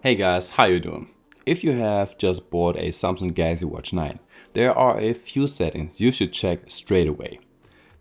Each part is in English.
Hey guys, how you doing? If you have just bought a Samsung Galaxy Watch 9, there are a few settings you should check straight away.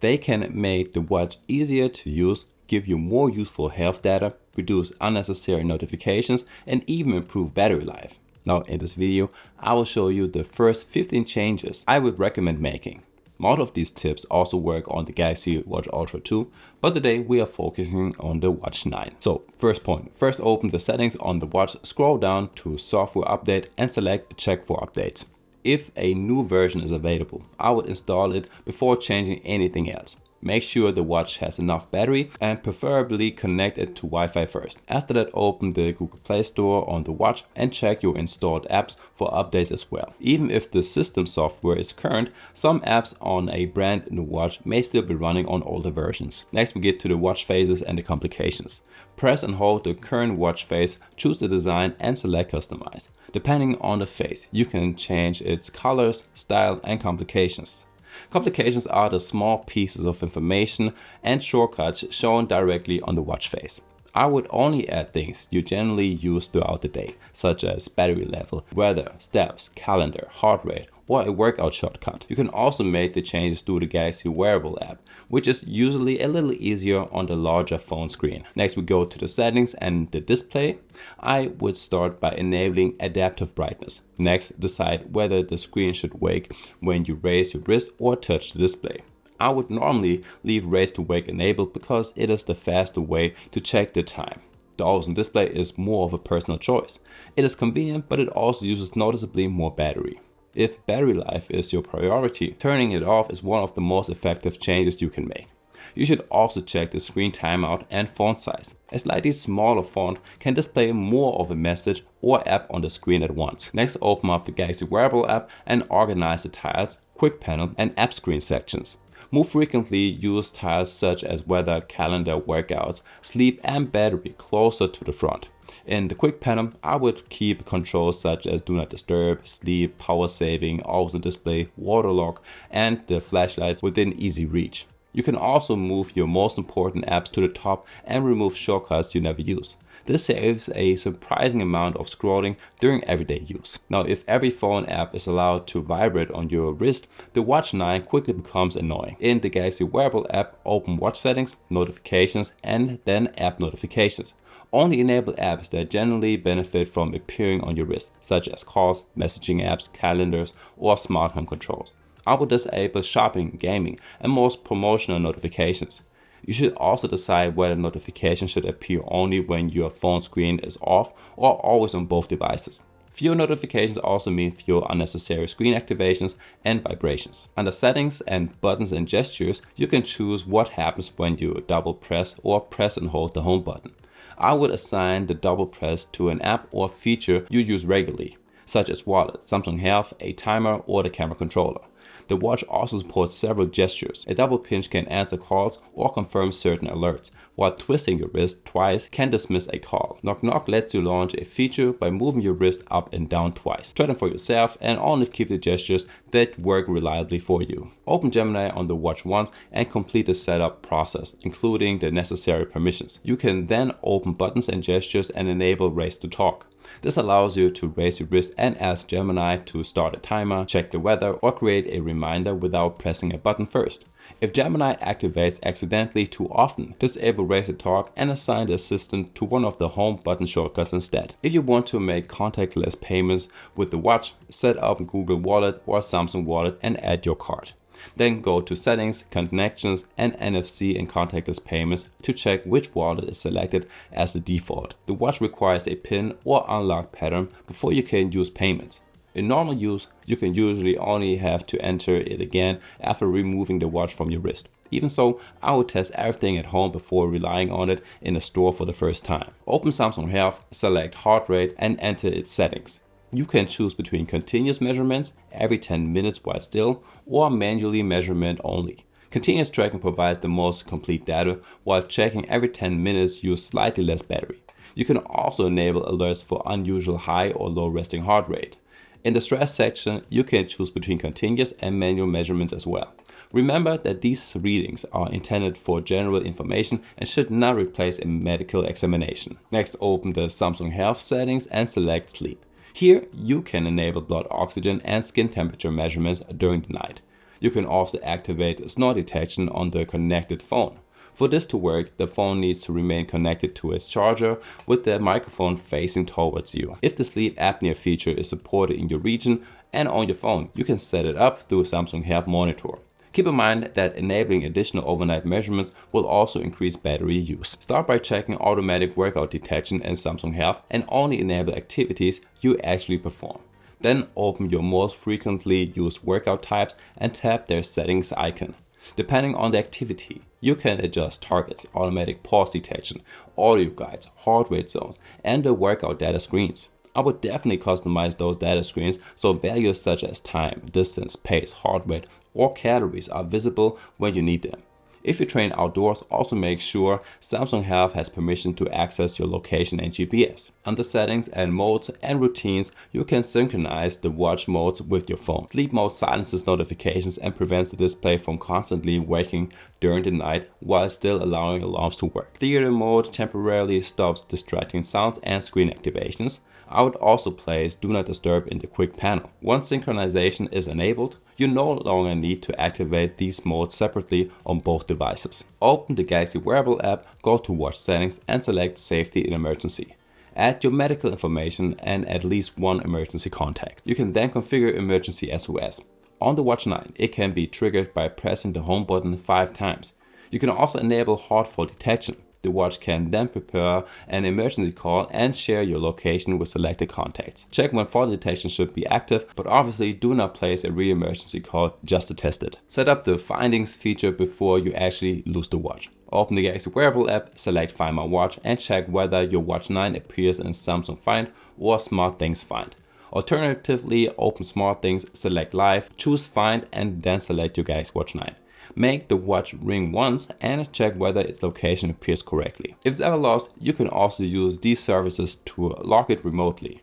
They can make the watch easier to use, give you more useful health data, reduce unnecessary notifications, and even improve battery life. Now in this video, I will show you the first 15 changes I would recommend making. Most of these tips also work on the Galaxy Watch Ultra 2, but today we are focusing on the Watch 9. So first point, first open the settings on the watch, scroll down to software update and select check for updates. If a new version is available, I would install it before changing anything else. Make sure the watch has enough battery and preferably connect it to Wi-Fi first. After that, open the Google Play Store on the watch and check your installed apps for updates as well. Even if the system software is current, some apps on a brand new watch may still be running on older versions. Next, we get to the watch faces and the complications. Press and hold the current watch face, choose the design and select customize. Depending on the face, you can change its colors, style and complications. Complications are the small pieces of information and shortcuts shown directly on the watch face. I would only add things you generally use throughout the day, such as battery level, weather, steps, calendar, heart rate, or a workout shortcut. You can also make the changes through the Galaxy Wearable app, which is usually a little easier on the larger phone screen. Next, we go to the settings and the display. I would start by enabling adaptive brightness. Next, decide whether the screen should wake when you raise your wrist or touch the display. I would normally leave raise to wake enabled because it is the faster way to check the time. The always on display is more of a personal choice. It is convenient, but it also uses noticeably more battery. If battery life is your priority, turning it off is one of the most effective changes you can make. You should also check the screen timeout and font size. A slightly smaller font can display more of a message or app on the screen at once. Next, open up the Galaxy Wearable app and organize the tiles, quick panel and app screen sections. More frequently use tiles such as weather, calendar, workouts, sleep and battery closer to the front. In the quick panel, I would keep controls such as do not disturb, sleep, power saving, always on display, water lock and the flashlight within easy reach. You can also move your most important apps to the top and remove shortcuts you never use. This saves a surprising amount of scrolling during everyday use. Now, if every phone app is allowed to vibrate on your wrist, the Watch 9 quickly becomes annoying. In the Galaxy Wearable app, open watch settings, notifications, and then app notifications. Only enable apps that generally benefit from appearing on your wrist, such as calls, messaging apps, calendars, or smart home controls. I will disable shopping, gaming, and most promotional notifications. You should also decide whether notifications should appear only when your phone screen is off or always on both devices. Fewer notifications also mean fewer unnecessary screen activations and vibrations. Under settings and buttons and gestures, you can choose what happens when you double press or press and hold the home button. I would assign the double press to an app or feature you use regularly, such as Wallet, Samsung Health, a timer, or the camera controller. The watch also supports several gestures. A double pinch can answer calls or confirm certain alerts, while twisting your wrist twice can dismiss a call. Knock Knock lets you launch a feature by moving your wrist up and down twice. Try them for yourself and only keep the gestures that work reliably for you. Open Gemini on the watch once and complete the setup process, including the necessary permissions. You can then open buttons and gestures and enable raise to talk. This allows you to raise your wrist and ask Gemini to start a timer, check the weather, or create a reminder without pressing a button first. If Gemini activates accidentally too often, disable raise to talk and assign the assistant to one of the home button shortcuts instead. If you want to make contactless payments with the watch, set up Google Wallet or Samsung Wallet and add your card. Then go to Settings, Connections, and NFC and contactless payments to check which wallet is selected as the default. The watch requires a PIN or unlock pattern before you can use payments. In normal use, you can usually only have to enter it again after removing the watch from your wrist. Even so, I would test everything at home before relying on it in a store for the first time. Open Samsung Health, select heart rate, and enter its settings. You can choose between continuous measurements every 10 minutes while still or manually measurement only. Continuous tracking provides the most complete data, while checking every 10 minutes uses slightly less battery. You can also enable alerts for unusual high or low resting heart rate. In the stress section, you can choose between continuous and manual measurements as well. Remember that these readings are intended for general information and should not replace a medical examination. Next, open the Samsung Health settings and select Sleep. Here, you can enable blood oxygen and skin temperature measurements during the night. You can also activate snore detection on the connected phone. For this to work, the phone needs to remain connected to its charger with the microphone facing towards you. If the sleep apnea feature is supported in your region and on your phone, you can set it up through Samsung Health Monitor. Keep in mind that enabling additional overnight measurements will also increase battery use. Start by checking automatic workout detection in Samsung Health and only enable activities you actually perform. Then open your most frequently used workout types and tap their settings icon. Depending on the activity, you can adjust targets, automatic pause detection, audio guides, heart rate zones, and the workout data screens. I would definitely customize those data screens so values such as time, distance, pace, heart rate, or calories are visible when you need them. If you train outdoors, also make sure Samsung Health has permission to access your location and GPS. Under settings and modes and routines, you can synchronize the watch modes with your phone. Sleep mode silences notifications and prevents the display from constantly waking during the night while still allowing alarms to work. Theater mode temporarily stops distracting sounds and screen activations. I would also place Do Not Disturb in the quick panel. Once synchronization is enabled, you no longer need to activate these modes separately on both devices. Open the Galaxy Wearable app, go to Watch Settings and select Safety and Emergency. Add your medical information and at least one emergency contact. You can then configure emergency SOS. On the Watch 9, it can be triggered by pressing the home button 5 times. You can also enable heart fault detection. The watch can then prepare an emergency call and share your location with selected contacts. Check when fault detection should be active, but obviously do not place a re-emergency call just to test it. Set up the findings feature before you actually lose the watch. Open the Galaxy Wearable app, select Find My Watch, and check whether your Watch 9 appears in Samsung Find or SmartThings Find. Alternatively, open SmartThings, select Live, choose Find, and then select your Galaxy Watch 9. Make the watch ring once and check whether its location appears correctly. If it's ever lost, you can also use these services to lock it remotely.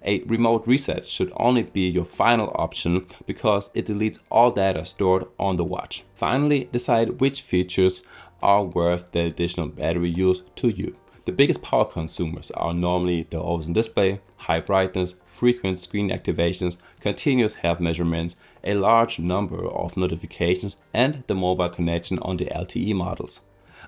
A remote reset should only be your final option because it deletes all data stored on the watch. Finally, decide which features are worth the additional battery use to you. The biggest power consumers are normally the always-on display, high brightness, frequent screen activations, continuous health measurements, a large number of notifications, and the mobile connection on the LTE models.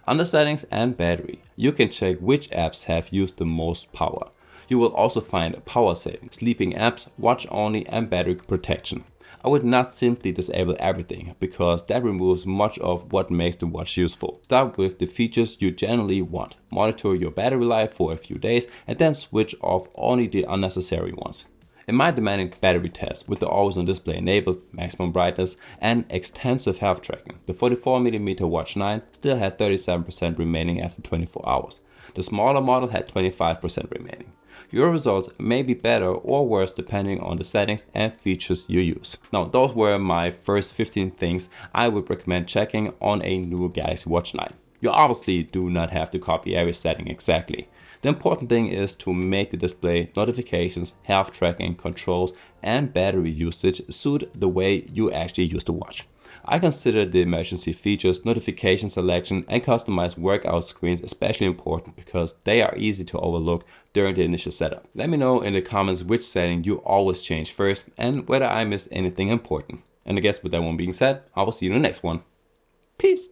Under settings and battery, you can check which apps have used the most power. You will also find power saving, sleeping apps, watch only, and battery protection. I would not simply disable everything because that removes much of what makes the watch useful. Start with the features you generally want. Monitor your battery life for a few days and then switch off only the unnecessary ones. In my demanding battery test with the always-on display enabled, maximum brightness, and extensive health tracking, the 44mm Watch 9 still had 37% remaining after 24 hours. The smaller model had 25% remaining. Your results may be better or worse depending on the settings and features you use. Now, those were my first 15 things I would recommend checking on a new Galaxy Watch 9. You obviously do not have to copy every setting exactly. The important thing is to make the display, notifications, health tracking, controls, and battery usage suit the way you actually use the watch. I consider the emergency features, notification selection, and customized workout screens especially important because they are easy to overlook during the initial setup. Let me know in the comments which setting you always change first and whether I missed anything important. And I guess with that one being said, I will see you in the next one. Peace!